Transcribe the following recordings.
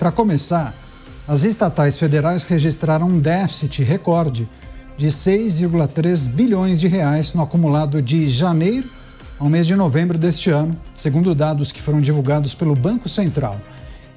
Para começar, as estatais federais registraram um déficit recorde de 6,3 bilhões de reais no acumulado de janeiro ao mês de novembro deste ano, segundo dados que foram divulgados pelo Banco Central.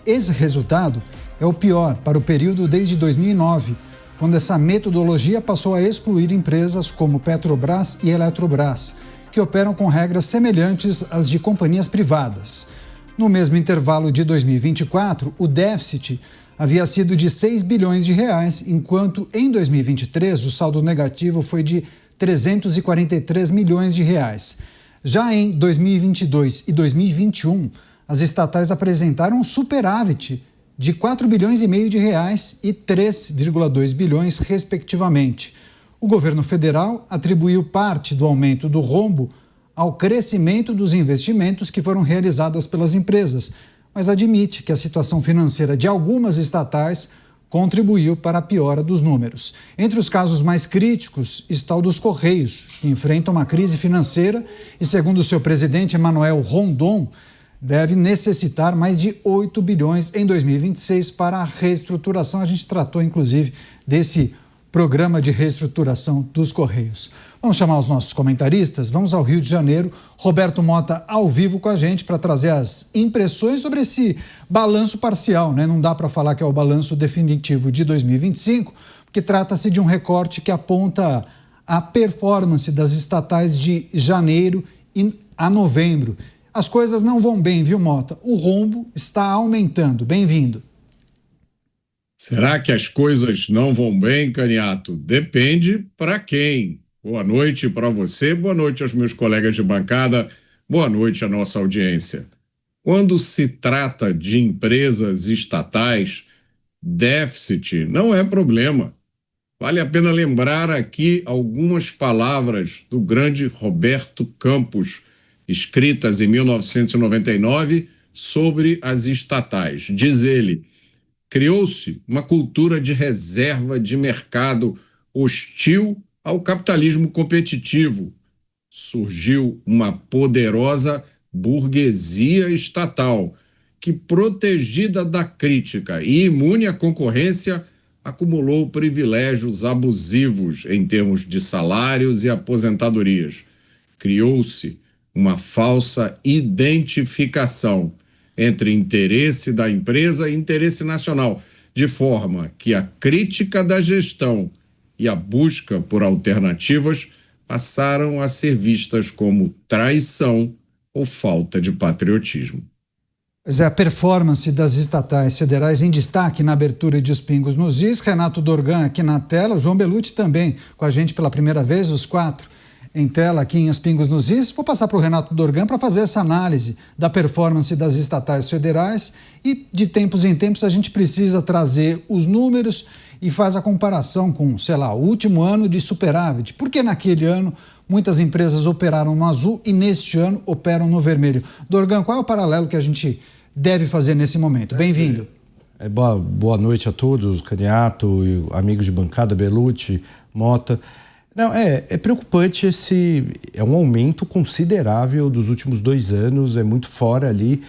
Esse resultado é o pior para o período desde 2009, quando essa metodologia passou a excluir empresas como Petrobras e Eletrobras, que operam com regras semelhantes às de companhias privadas. No mesmo intervalo de 2024, o déficit havia sido de 6 bilhões de reais, enquanto em 2023 o saldo negativo foi de 343 milhões de reais. Já em 2022 e 2021, as estatais apresentaram um superávit de 4 bilhões e meio de reais e 3,2 bilhões, respectivamente. O governo federal atribuiu parte do aumento do rombo ao crescimento dos investimentos que foram realizados pelas empresas, mas admite que a situação financeira de algumas estatais contribuiu para a piora dos números. Entre os casos mais críticos está o dos Correios, que enfrenta uma crise financeira e, segundo o seu presidente, Emanuel Rondon, deve necessitar mais de 8 bilhões em 2026 para a reestruturação. A gente tratou, inclusive, desse programa de reestruturação dos Correios. Vamos chamar os nossos comentaristas? Vamos ao Rio de Janeiro. Roberto Mota ao vivo com a gente para trazer as impressões sobre esse balanço parcial, né? Não dá para falar que é o balanço definitivo de 2025, porque trata-se de um recorte que aponta a performance das estatais de janeiro a novembro. As coisas não vão bem, viu, Mota? O rombo está aumentando. Bem-vindo. Será que as coisas não vão bem, Caniato? Depende para quem. Boa noite para você, boa noite aos meus colegas de bancada, boa noite à nossa audiência. Quando se trata de empresas estatais, déficit não é problema. Vale a pena lembrar aqui algumas palavras do grande Roberto Campos, escritas em 1999 sobre as estatais. Diz ele: criou-se uma cultura de reserva de mercado hostil ao capitalismo competitivo. Surgiu uma poderosa burguesia estatal que, protegida da crítica e imune à concorrência, acumulou privilégios abusivos em termos de salários e aposentadorias. Criou-se uma falsa identificação entre interesse da empresa e interesse nacional, de forma que a crítica da gestão e a busca por alternativas passaram a ser vistas como traição ou falta de patriotismo. Pois é, a performance das estatais federais em destaque na abertura de Os Pingos nos Is. Renato Dorgan aqui na tela, o João Belutti também com a gente pela primeira vez, os quatro em tela aqui em Os Pingos nos Is. Vou passar para o Renato Dorgan para fazer essa análise da performance das estatais federais e de tempos em tempos a gente precisa trazer os números e faz a comparação com, sei lá, o último ano de superávit. Porque naquele ano muitas empresas operaram no azul e neste ano operam no vermelho. Dorgan, qual é o paralelo que a gente deve fazer nesse momento? Bem-vindo. Boa noite a todos, Caniato, amigos de bancada, Belutti, Mota. Não, é preocupante é um aumento considerável dos últimos 2 anos, é muito fora ali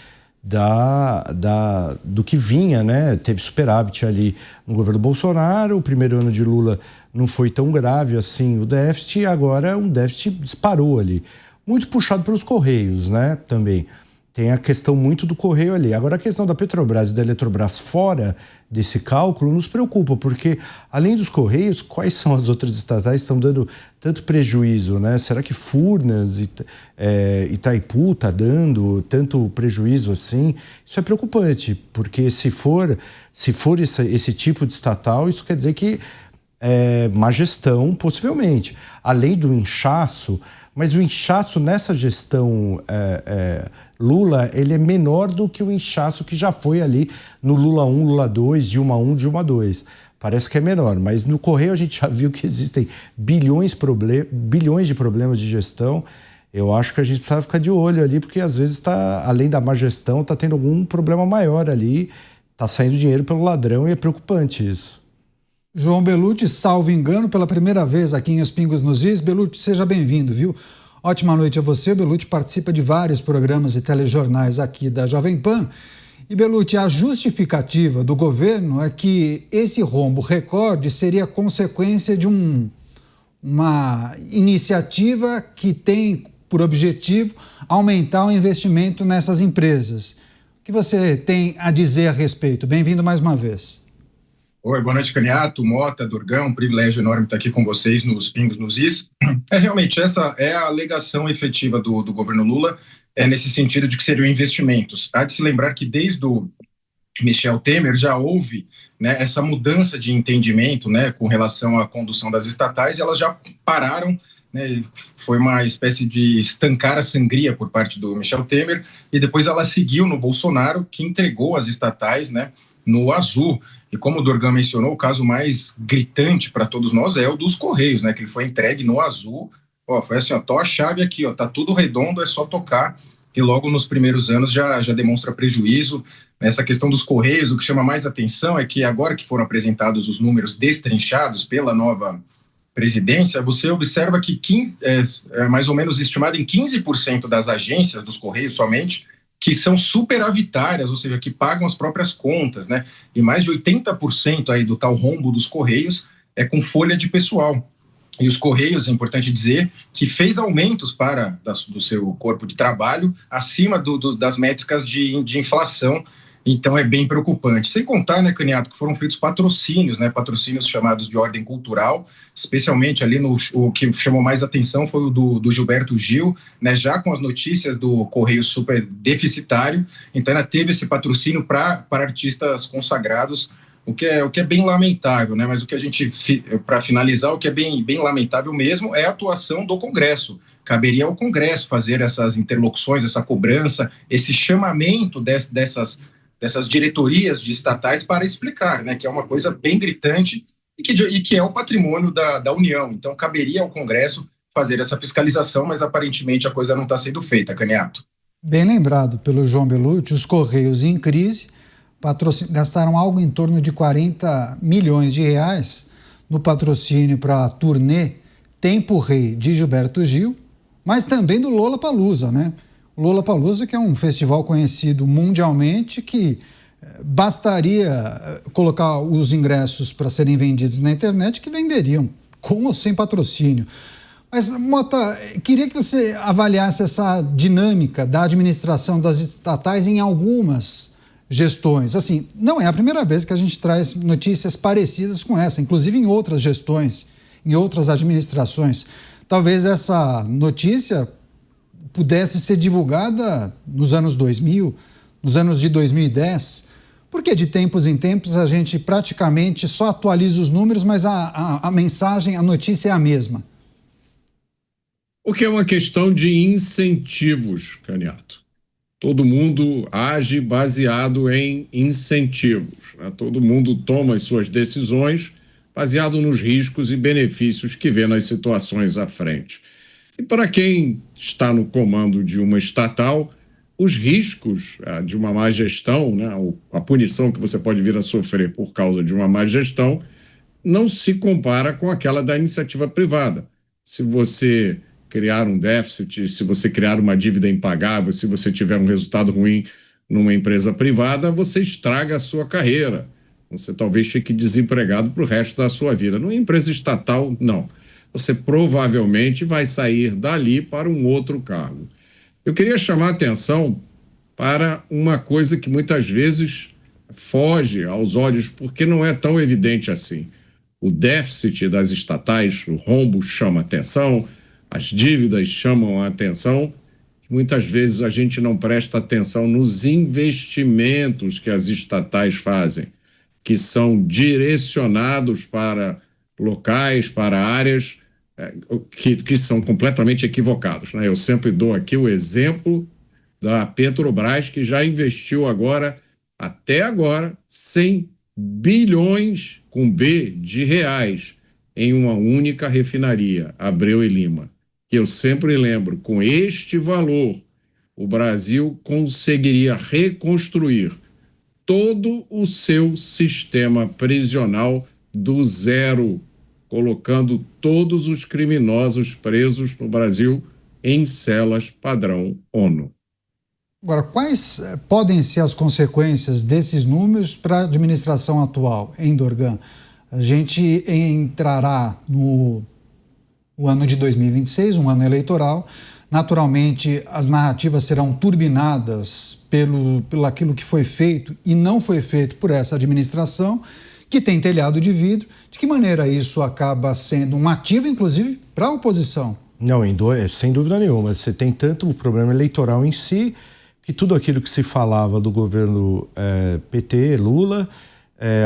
do que vinha, né? Teve superávit ali no governo Bolsonaro, o primeiro ano de Lula não foi tão grave assim o déficit, e agora um déficit disparou ali. Muito puxado pelos Correios, né? Também. Tem a questão muito do Correio ali. Agora, a questão da Petrobras e da Eletrobras fora desse cálculo nos preocupa, porque, além dos Correios, quais são as outras estatais que estão dando tanto prejuízo, né? Será que Furnas e Itaipu está dando tanto prejuízo assim? Isso é preocupante, porque se for esse tipo de estatal, isso quer dizer que é má gestão, possivelmente. Além do inchaço, mas o inchaço nessa gestão Lula, ele é menor do que o inchaço que já foi ali no Lula 1, Lula 2, Dilma 1, Dilma 2. Parece que é menor, mas no Correio a gente já viu que existem bilhões de problemas de gestão. Eu acho que a gente precisa ficar de olho ali, porque às vezes além da má gestão, está tendo algum problema maior ali, está saindo dinheiro pelo ladrão e é preocupante isso. João Belutti, salvo engano, pela primeira vez aqui em Os Pingos nos Is. Belutti, seja bem-vindo, viu? Ótima noite a você. O Belutti participa de vários programas e telejornais aqui da Jovem Pan E, Belucci, a justificativa do governo é que esse rombo recorde seria consequência de uma iniciativa que tem por objetivo aumentar o investimento nessas empresas. O que você tem a dizer a respeito? Bem-vindo mais uma vez. Oi, boa noite, Caniato, Mota, Durgão, um privilégio enorme estar aqui com vocês nos Pingos nos Is. Realmente, essa é a alegação efetiva do governo Lula, nesse sentido de que seriam investimentos. Há de se lembrar que desde o Michel Temer já houve, né, essa mudança de entendimento, né, com relação à condução das estatais, e elas já pararam, né, foi uma espécie de estancar a sangria por parte do Michel Temer, e depois ela seguiu no Bolsonaro, que entregou as estatais, né, no azul. E como o Dorgan mencionou, o caso mais gritante para todos nós é o dos Correios, né, que ele foi entregue no azul. Foi assim, tô a chave aqui, tá tudo redondo, é só tocar, e logo nos primeiros anos já demonstra prejuízo. Nessa questão dos Correios, o que chama mais atenção é que agora que foram apresentados os números destrinchados pela nova presidência, você observa que mais ou menos estimado em 15% das agências dos Correios somente, que são superavitárias, ou seja, que pagam as próprias contas, né? E mais de 80% aí do tal rombo dos Correios é com folha de pessoal. E os Correios, é importante dizer, que fez aumentos do seu corpo de trabalho acima das métricas de inflação. Então é bem preocupante. Sem contar, né, Caniato, que foram feitos patrocínios, né, patrocínios chamados de ordem cultural, especialmente ali o que chamou mais atenção foi o do Gilberto Gil, né, já com as notícias do Correio super deficitário. Então ela teve esse patrocínio para artistas consagrados, o que é bem lamentável, né? Mas o que a gente, para finalizar, o que é bem lamentável mesmo é a atuação do Congresso. Caberia ao Congresso fazer essas interlocuções, essa cobrança, esse chamamento dessas diretorias de estatais para explicar, né, que é uma coisa bem gritante e que é o patrimônio da União. Então, caberia ao Congresso fazer essa fiscalização, mas aparentemente a coisa não está sendo feita, Caniato. Bem lembrado pelo João Belucci, os Correios em crise gastaram algo em torno de 40 milhões de reais no patrocínio para a turnê Tempo Rei de Gilberto Gil, mas também do Lollapalooza, né? O Lollapalooza, que é um festival conhecido mundialmente, que bastaria colocar os ingressos para serem vendidos na internet, que venderiam, com ou sem patrocínio. Mas, Mota, queria que você avaliasse essa dinâmica da administração das estatais em algumas gestões. Assim, não é a primeira vez que a gente traz notícias parecidas com essa, inclusive em outras gestões, em outras administrações. Talvez essa notícia pudesse ser divulgada nos anos 2000, nos anos de 2010, porque de tempos em tempos a gente praticamente só atualiza os números, mas a mensagem, a notícia é a mesma. Porque é uma questão de incentivos, Caniato. Todo mundo age baseado em incentivos, né? Todo mundo toma as suas decisões baseado nos riscos e benefícios que vê nas situações à frente. E para quem está no comando de uma estatal, os riscos de uma má gestão, né, a punição que você pode vir a sofrer por causa de uma má gestão, não se compara com aquela da iniciativa privada. Se você criar um déficit, se você criar uma dívida impagável, se você tiver um resultado ruim numa empresa privada, você estraga a sua carreira. Você talvez fique desempregado para o resto da sua vida. Numa empresa estatal, não. Você provavelmente vai sair dali para um outro cargo. Eu queria chamar a atenção para uma coisa que muitas vezes foge aos olhos, porque não é tão evidente assim. O déficit das estatais, o rombo chama atenção, as dívidas chamam a atenção, muitas vezes a gente não presta atenção nos investimentos que as estatais fazem, que são direcionados para locais, para áreas que são completamente equivocados, né? Eu sempre dou aqui o exemplo da Petrobras, que já investiu até agora, 100 bilhões com B de reais em uma única refinaria, Abreu e Lima. Que eu sempre lembro, com este valor, o Brasil conseguiria reconstruir todo o seu sistema prisional do zero, colocando todos os criminosos presos no Brasil em celas padrão ONU. Agora, quais podem ser as consequências desses números para a administração atual em Dorgan? A gente entrará no ano de 2026, um ano eleitoral. Naturalmente, as narrativas serão turbinadas pelo aquilo que foi feito e não foi feito por essa administração, que tem telhado de vidro. De que maneira isso acaba sendo um ativo, inclusive, para a oposição? Não, sem dúvida nenhuma. Você tem tanto o problema eleitoral em si, que tudo aquilo que se falava do governo PT, Lula,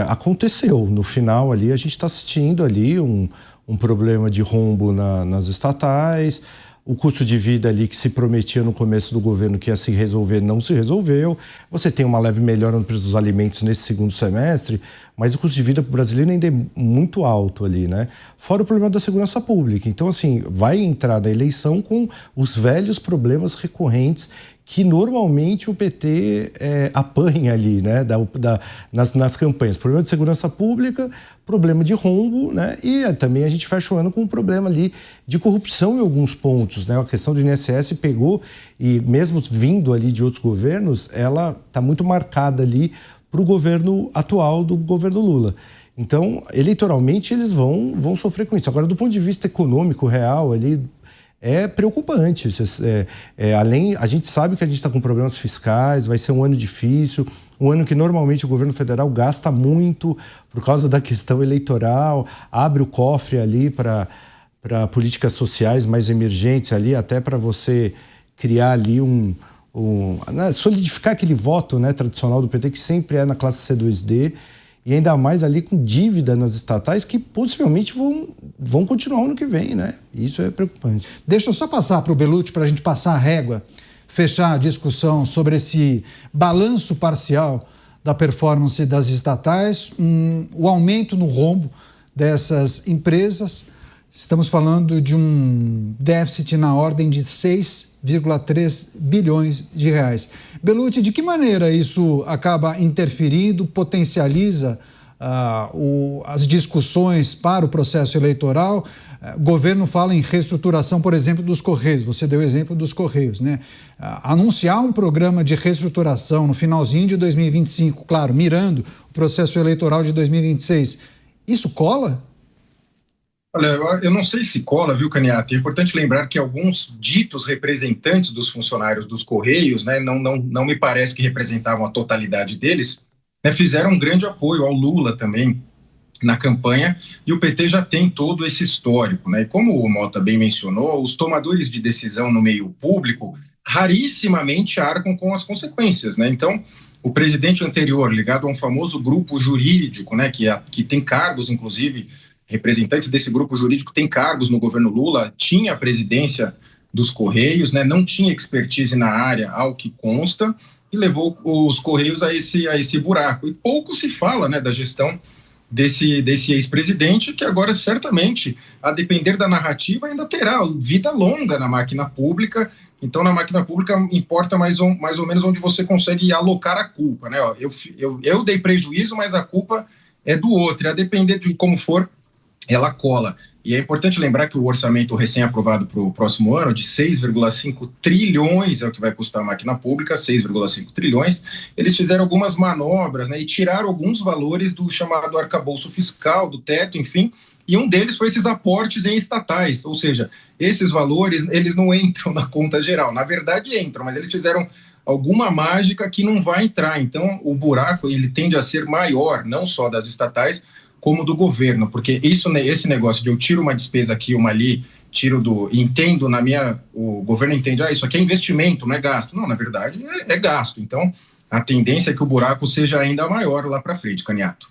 aconteceu. No final ali, a gente está assistindo ali um problema de rombo nas estatais. O custo de vida ali que se prometia no começo do governo que ia se resolver, não se resolveu. Você tem uma leve melhora no preço dos alimentos nesse segundo semestre, mas o custo de vida para o brasileiro ainda é muito alto ali, né? Fora o problema da segurança pública. Então, assim, vai entrar na eleição com os velhos problemas recorrentes que normalmente o PT apanha ali, né, nas campanhas. Problema de segurança pública, problema de rombo, né, e também a gente fecha o ano com um problema ali de corrupção em alguns pontos, né, a questão do INSS pegou e mesmo vindo ali de outros governos, ela está muito marcada ali para o governo atual do governo Lula. Então, eleitoralmente, eles vão sofrer com isso. Agora, do ponto de vista econômico, real, ali, é preocupante. Além, a gente sabe que a gente está com problemas fiscais, vai ser um ano difícil, um ano que normalmente o governo federal gasta muito por causa da questão eleitoral, abre o cofre ali para políticas sociais mais emergentes ali, até para você criar ali solidificar aquele voto, né, tradicional do PT, que sempre é na classe C2D, e ainda mais ali com dívida nas estatais que possivelmente vão continuar ano que vem, né? Isso é preocupante. Deixa eu só passar para o Bellucci para a gente passar a régua, fechar a discussão sobre esse balanço parcial da performance das estatais, o aumento no rombo dessas empresas. Estamos falando de um déficit na ordem de 6,3 bilhões de reais. Bellucci, de que maneira isso acaba interferindo, potencializa as discussões para o processo eleitoral? O governo fala em reestruturação, por exemplo, dos Correios. Você deu o exemplo dos Correios, né? Anunciar um programa de reestruturação no finalzinho de 2025, claro, mirando o processo eleitoral de 2026, isso cola? Olha, eu não sei se cola, viu, Caniato? É importante lembrar que alguns ditos representantes dos funcionários dos Correios, né, não me parece que representavam a totalidade deles, né, fizeram um grande apoio ao Lula também na campanha, e o PT já tem todo esse histórico, né? E como o Mota bem mencionou, os tomadores de decisão no meio público rarissimamente arcam com as consequências, né? Então, o presidente anterior, ligado a um famoso grupo jurídico, né, que tem cargos, inclusive, representantes desse grupo jurídico têm cargos no governo Lula, tinha a presidência dos Correios, né, não tinha expertise na área, ao que consta, e levou os Correios a esse buraco. E pouco se fala, né, da gestão desse ex-presidente, que agora, certamente, a depender da narrativa, ainda terá vida longa na máquina pública. Então, na máquina pública, importa mais ou menos onde você consegue alocar a culpa, né? Eu dei prejuízo, mas a culpa é do outro, e a depender de como for, ela cola. E é importante lembrar que o orçamento recém-aprovado para o próximo ano, de 6,5 trilhões, é o que vai custar a máquina pública, 6,5 trilhões, eles fizeram algumas manobras, né, e tiraram alguns valores do chamado arcabouço fiscal, do teto, enfim, e um deles foi esses aportes em estatais, ou seja, esses valores, eles não entram na conta geral, na verdade entram, mas eles fizeram alguma mágica que não vai entrar, então o buraco, ele tende a ser maior, não só das estatais, como do governo, porque esse negócio de eu tiro uma despesa aqui, uma ali, entendo o governo entende, isso aqui é investimento, não é gasto. Não, na verdade é gasto. Então, a tendência é que o buraco seja ainda maior lá para frente, Caniato.